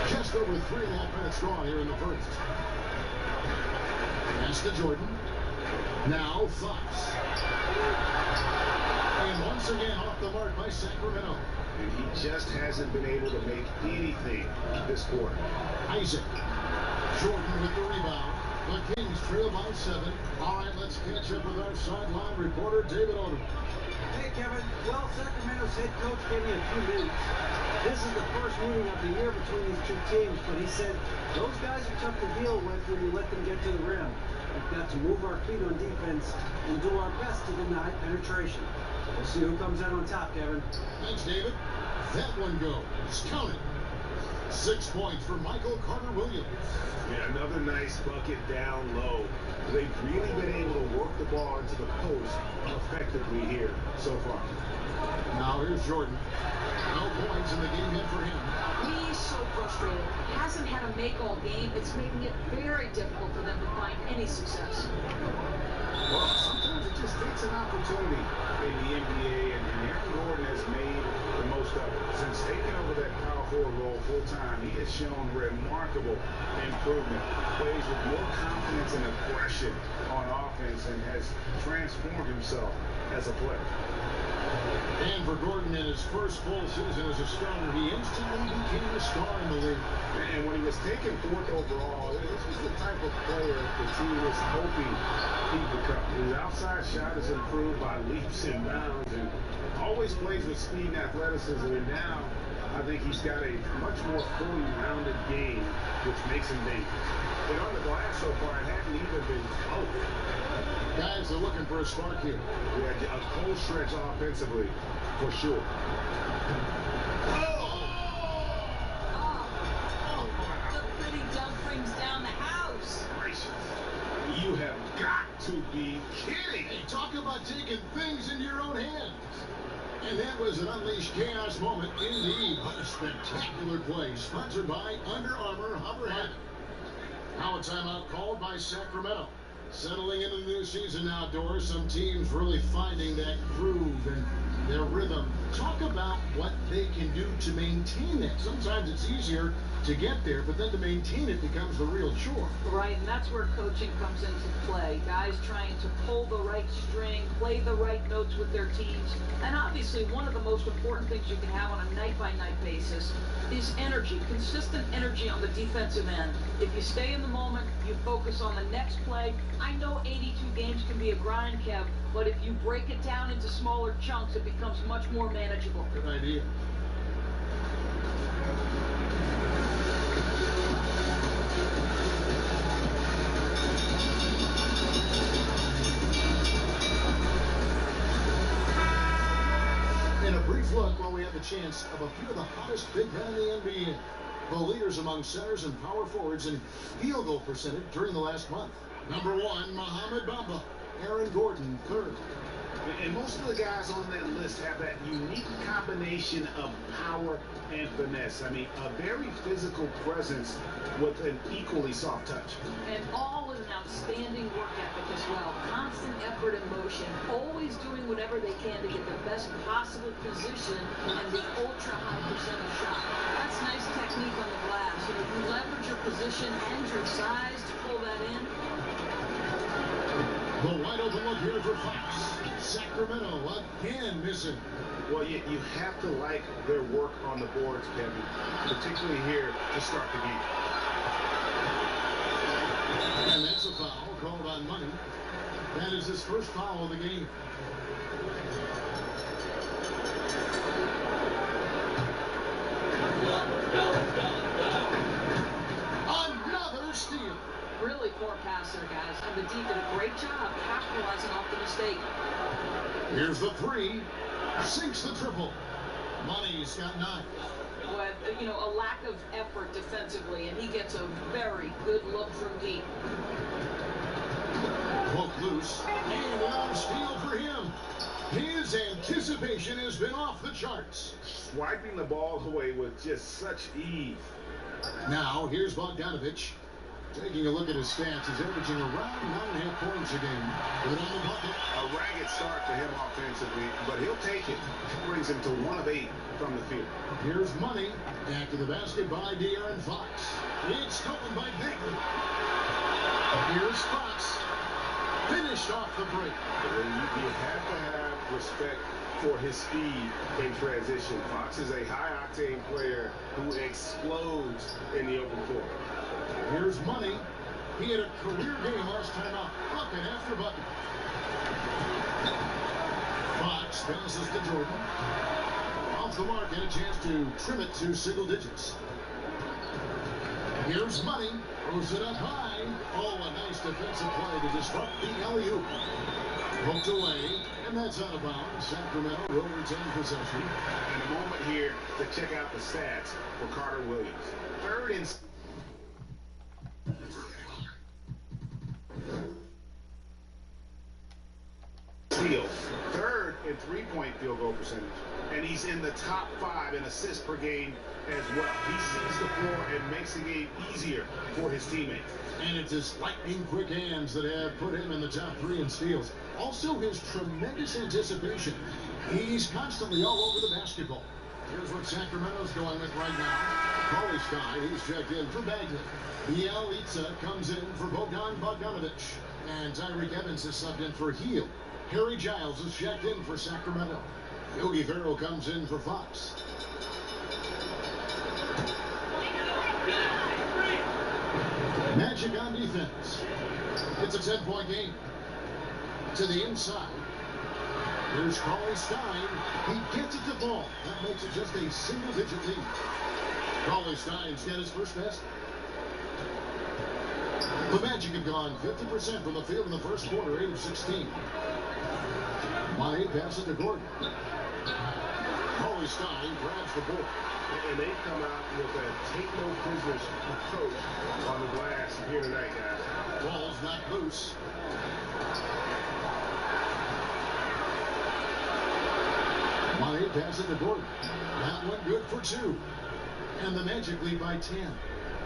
Just over 3.5 minutes gone here in the first. Pass to Jordan. Now Fox. And once again off the mark by Sacramento. And he just hasn't been able to make anything this quarter. Isaac. Jordan with the rebound. The Kings trail by 7. All right, let's catch up with our sideline reporter, David Odom. Hey, Kevin. Well, Sacramento's head coach gave me a few minutes. This is the first meeting of the year between these 2 teams, but he said those guys are tough to deal with when you let them get to the rim. We've got to move our feet on defense and do our best to deny penetration. We'll see who comes out on top, Kevin. Thanks, David. That one goes. Counted. 6 points for Michael Carter-Williams. Yeah, another nice bucket down low. They've really been able to work the ball into the post effectively here so far. Now here's Jordan. No points in the game hit for him. He's so frustrated. Hasn't had a make all game. It's making it very difficult for them to find any success. Well, sometimes it just takes an opportunity in the NBA, and Aaron Gordon has made the most of it. Since taking over that power forward role full time, he has shown remarkable improvement. Plays with more confidence and aggression on offense and has transformed himself as a player. And for Gordon, in his first full season as a starter, he instantly became a star in the league. And when he was taken 4th overall, this was the type of player the team was hoping he'd become. His outside shot has improved by leaps and bounds and always plays with speed and athleticism. And now I think he's got a much more fully rounded game, which makes him dangerous. But on the glass so far, it hadn't even been close. Guys are looking for a spark here. Yeah, a cold stretch offensively, for sure. The pretty dunk brings down the house. Gracious. You have got to be kidding. Hey, talk about taking things into your own hands. And that was an unleashed chaos moment indeed. What a spectacular play, sponsored by Under Armour Hover Hat. Now a timeout called by Sacramento. Settling into the new season outdoors, some teams really finding that groove and their rhythm. Talk about what they can do to maintain that. Sometimes it's easier to get there, but then to maintain it becomes the real chore. Right, and that's where coaching comes into play. Guys trying to pull the right string, play the right notes with their teams. And obviously, one of the most important things you can have on a night-by-night basis is energy, consistent energy on the defensive end. If you stay in the moment, you focus on the next play. I know 82 games can be a grind, Kev, but if you break it down into smaller chunks, it becomes much more manageable. Good idea. In a brief look, while we have the chance of a few of the hottest big men in the NBA, the leaders among centers and power forwards in field goal percentage during the last month. Number 1, Mohamed Bamba. Aaron Gordon, 3rd. And most of the guys on that list have that unique combination of power and finesse. I mean, a very physical presence with an equally soft touch. And all with an outstanding work ethic as well. Constant effort and motion. Always doing whatever they can to get the best possible position and the ultra-high percentage shot. That's nice technique on the glass. You know, you leverage your position and your size to pull that in. The wide open look here for Fox. Sacramento again missing. Well, you have to like their work on the boards, Kevin, particularly here to start the game. And that's a foul called on Money. That is his first foul of the game. Another steal. Really poor pass there, guys. And the D did a great job capitalizing off the mistake. Here's the 3. Sinks the triple. Money's got 9. With, you know, a lack of effort defensively, and he gets a very good look from deep. Poke loose. And another steal for him. His anticipation has been off the charts. Swiping the ball away with just such ease. Now, here's Bogdanovich. Taking a look at his stats, he's averaging around 9.5 points a game. Good on the bucket. A ragged start for him offensively, but he'll take it. Brings him to 1 of 8 from the field. Here's Money. Back to the basket by De'Aaron Fox. It's stolen by Bagley. Here's Fox. Finished off the break. You have to have respect for his speed in transition. Fox is a high-octane player who explodes in the open floor. Here's Money. He had a career game last time out. Bucket after bucket. Fox passes to Jordan. Off the mark and a chance to trim it to single digits. Here's Money. Throws it up high. Oh, a nice defensive play to disrupt the alley-oop. Poked away, and that's out of bounds. Sacramento will retain possession. And a moment here to check out the stats for Carter Williams. Third and... steal. Third in three-point field goal percentage. And he's in the top 5 in assists per game as well. He sees the floor and makes the game easier for his teammates. And it's his lightning quick hands that have put him in the top 3 in steals. Also his tremendous anticipation. He's constantly all over the basketball. Here's what Sacramento's going with right now. Cauley Stein, he's checked in for Bagley. Bielitsa comes in for Bogdan Bogdanovic. And Tyreek Evans is subbed in for Heel. Harry Giles is checked in for Sacramento. Yogi Ferrell comes in for Fox. Magic on defense. It's a 10-point game. To the inside. Here's Cauley Stein. He gets it to fall. That makes it just a single-digit lead. Cauley Stein's got his first basket. The Magic have gone 50% from the field in the first quarter, 8 of 16. Money passes to Gordon. Cauley Stein grabs the board. And they've come out with a take-no-prisoners approach on the glass here tonight, guys. Ball's not loose. Money passes to Gordon. That one good for 2. And the Magic lead by 10.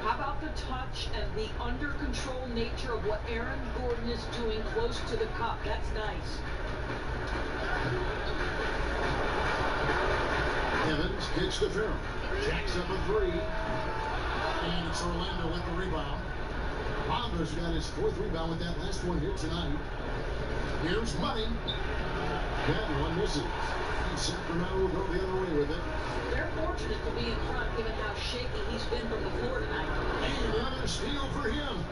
How about the touch and the under-control nature of what Aaron Gordon is doing close to the cup? That's nice. Evans kicks to Ferrell. Jacks up a 3. And it's Orlando with the rebound. Bonder's got his 4th rebound with that last one here tonight. Here's Money. That one misses. And Sacramento will go the other way with it. They're fortunate to be in front given how shaky he's been from the floor tonight. And another steal for him.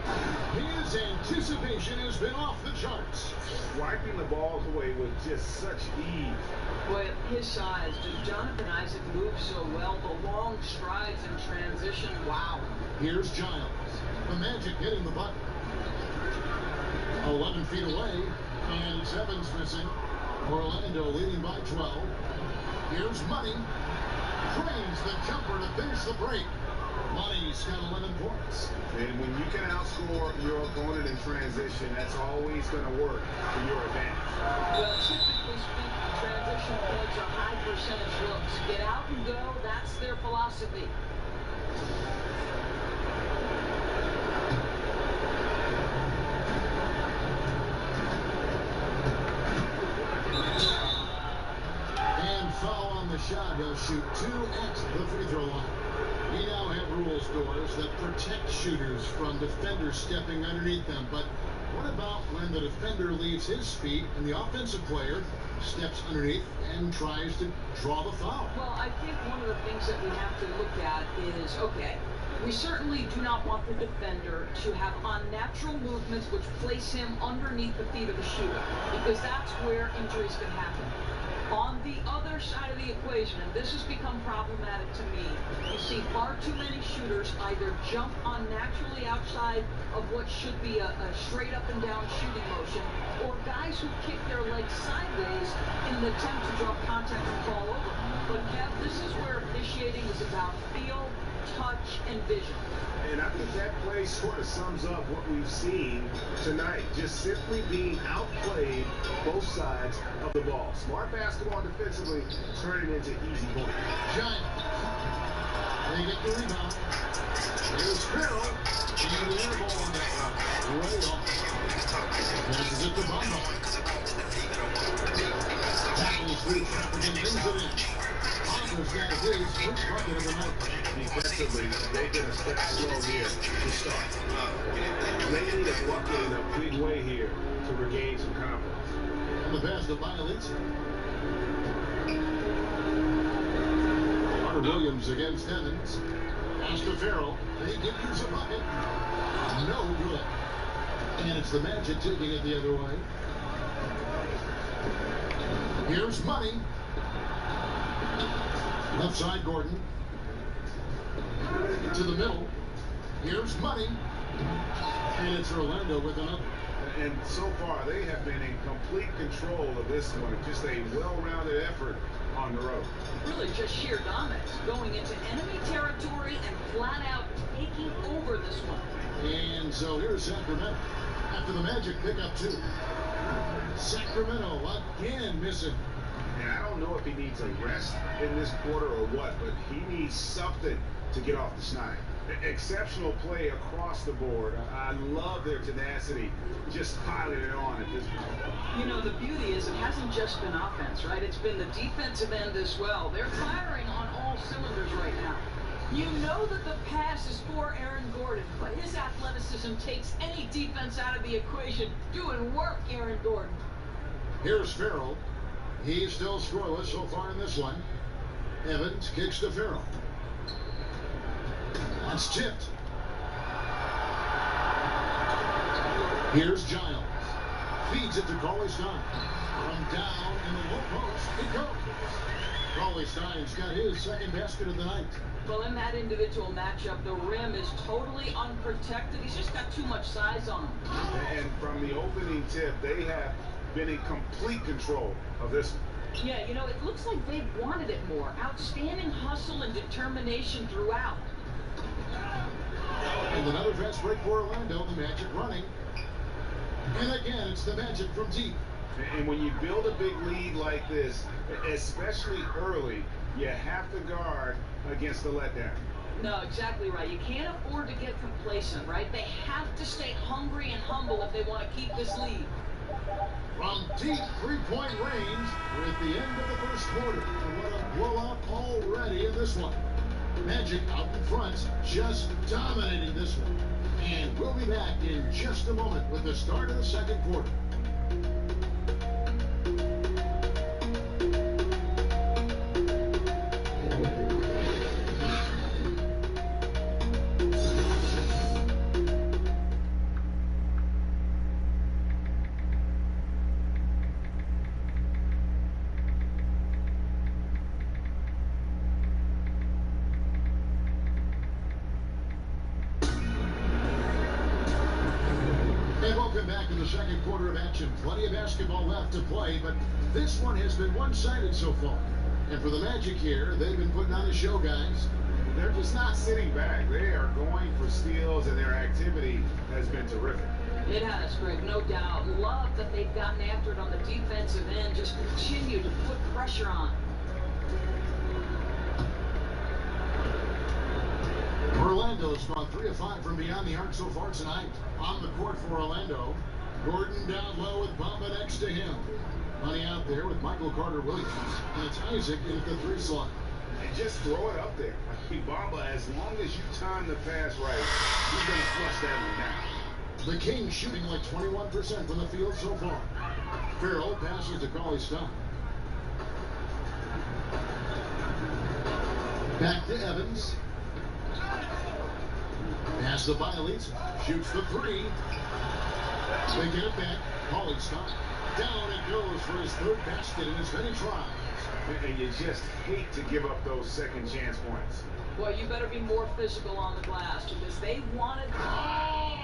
His anticipation has been off the charts. Wiping the balls away with just such ease. Boy, at his size, does Jonathan Isaac move so well? The long strides in transition, wow. Here's Giles. The Magic hitting the bucket. 11 feet away, and Evans missing. Orlando leading by 12. Here's Money. Drains the jumper to finish the break. Money's got 11 points. And when you can outscore your opponent in transition, that's always going to work to your advantage. Well, typically speaking, transition points are high percentage looks. Get out and go, that's their philosophy. And foul on the shot. He'll shoot 2 at the free throw line. We now have rules, doors, that protect shooters from defenders stepping underneath them. But what about when the defender leaves his feet and the offensive player steps underneath and tries to draw the foul? Well, I think one of the things that we have to look at is, okay, we certainly do not want the defender to have unnatural movements which place him underneath the feet of the shooter, because that's where injuries can happen. On the other side of the equation, and this has become problematic to me, you see far too many shooters either jump unnaturally outside of what should be a straight up and down shooting motion, or guys who kick their legs sideways in an attempt to draw contact and fall over. But Kev, this is where officiating is about feel, touch, and vision. And I think that play sort of sums up what we've seen tonight. Just simply being outplayed both sides of the ball. Smart basketball defensively turning into easy points. Giant. They get the rebound. Here's Ferrell. And the air ball on that one. Way off. Passes it to Bumble. Tackles through traffic and brings it in. Bonder's got his first bucket of the night. Defensively, they've been a step slow here to start. They need a bucket in a big way here to regain some confidence. And the pass to Bielitsa. Carter Williams against Evans. Pass to Ferrell. They did use a bucket. No good. And it's the Magic taking it the other way. Here's Money. Left side, Gordon. To the middle. Here's Money. And it's Orlando with another. And so far, they have been in complete control of this one. Just a well-rounded effort on the road. Really just sheer dominance, going into enemy territory and flat out taking over this one. And so here's Sacramento. After the Magic pick up 2. Sacramento again missing. And I don't know if he needs a rest in this quarter or what, but he needs something to get off the snide. Exceptional play across the board. I love their tenacity, just piling it on at this point. You know, the beauty is it hasn't just been offense, right? It's been the defensive end as well. They're firing on all cylinders right now. You know that the pass is for Aaron Gordon, but his athleticism takes any defense out of the equation. Doing work, Aaron Gordon. Here's Farrell. He's still scoreless so far in this one. Evans kicks to Farrell. That's tipped. Here's Giles. Feeds it to Cauley-Stein. From down in the low post, it goes. Cauley-Stein's got his second basket of the night. Well, in that individual matchup, the rim is totally unprotected. He's just got too much size on him. And from the opening tip, they have been in complete control of this one. Yeah, you know, it looks like they wanted it more. Outstanding hustle and determination throughout. And another fast break for Orlando, the Magic running. And again, it's the Magic from deep. And when you build a big lead like this, especially early, you have to guard against the letdown. No, exactly right. You can't afford to get complacent, right? They have to stay hungry and humble if they want to keep this lead. From deep three-point range, we're at the end of the first quarter. And what a blowout already in this one. Magic out in front, just dominating this one. And we'll be back in just a moment with the start of the second quarter. Second quarter of action. Plenty of basketball left to play, but this one has been one-sided so far. And for the Magic here, they've been putting on a show, guys. They're just not sitting back. They are going for steals, and their activity has been terrific. It has, Greg, no doubt. Love that they've gotten after it on the defensive end. Just continue to put pressure on. Orlando's gone 3 of 5 from beyond the arc so far tonight. On the court for Orlando. Gordon down low with Bamba next to him. Money out there with Michael Carter-Williams. And it's Isaac in at the 3 slot. And just throw it up there. Bamba, as long as you time the pass right, he's going to flush that one down. The Kings shooting like 21% from the field so far. Farrell passes to Cauley-Stein. Back to Evans. Pass to Bielitz. Shoots the 3. They get it back. Cauley-Stein. Down it goes for his 3rd basket in as many tries. And you just hate to give up those second chance points. Well, you better be more physical on the glass because they wanted. Wow.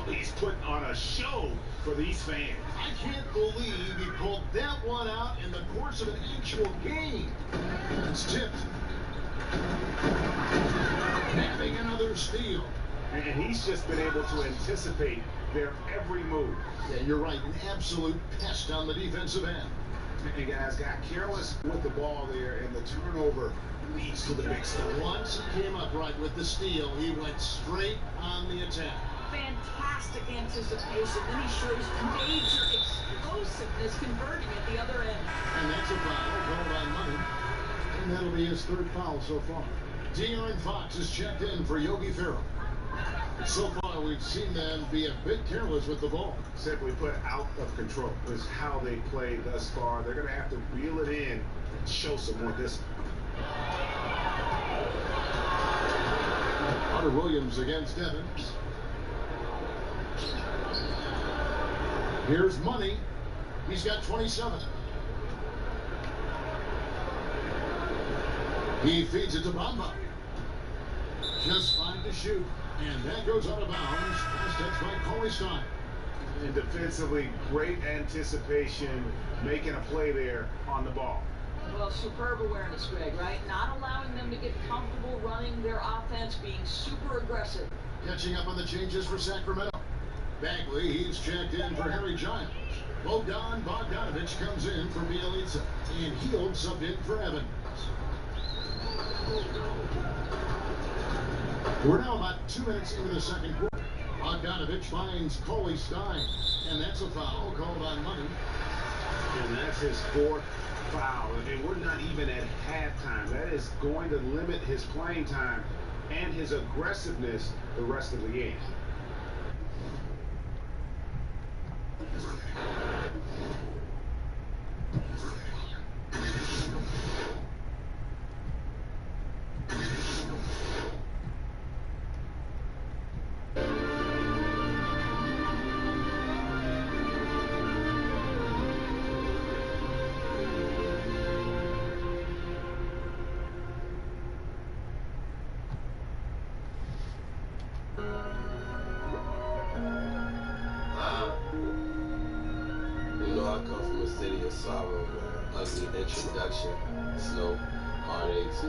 He's putting on a show for these fans. I can't believe he pulled that one out in the course of an actual game. It's tipped. Having another steal. And he's just been able to anticipate their every move. Yeah, you're right. An absolute pest on the defensive end. And guys got careless with the ball there, and the turnover leads to the big steal. Once he came up right with the steal, he went straight on the attack. Fantastic anticipation. Then he shows major explosiveness converting at the other end. And that's a foul called on Money. And that'll be his 3rd foul so far. De'Aaron Fox is checked in for Yogi Ferrell. So far, we've seen them be a bit careless with the ball. Simply put, out of control is how they played thus far. They're going to have to reel it in and show some more discipline. Carter-Williams against Evans. Here's Money. He's got 27. He feeds it to Bamba. Just fine to shoot. And that goes out of bounds. Last touch by Corey Stein. And defensively, great anticipation, making a play there on the ball. Well, superb awareness, Greg, right? Not allowing them to get comfortable running their offense, being super aggressive. Catching up on the changes for Sacramento. Bagley, he's checked in for Harry Giles. Bogdan Bogdanovic comes in for Bielitsa. And Hield subbed in for Evans. We're now about 2 minutes into the second quarter. Bogdanovic finds Coley Stein. And that's a foul called on Money. And that's his fourth foul. And we're not even at halftime. That is going to limit his playing time and his aggressiveness the rest of the game. I come from a city of sorrow where ugly introduction, snow, heartaches,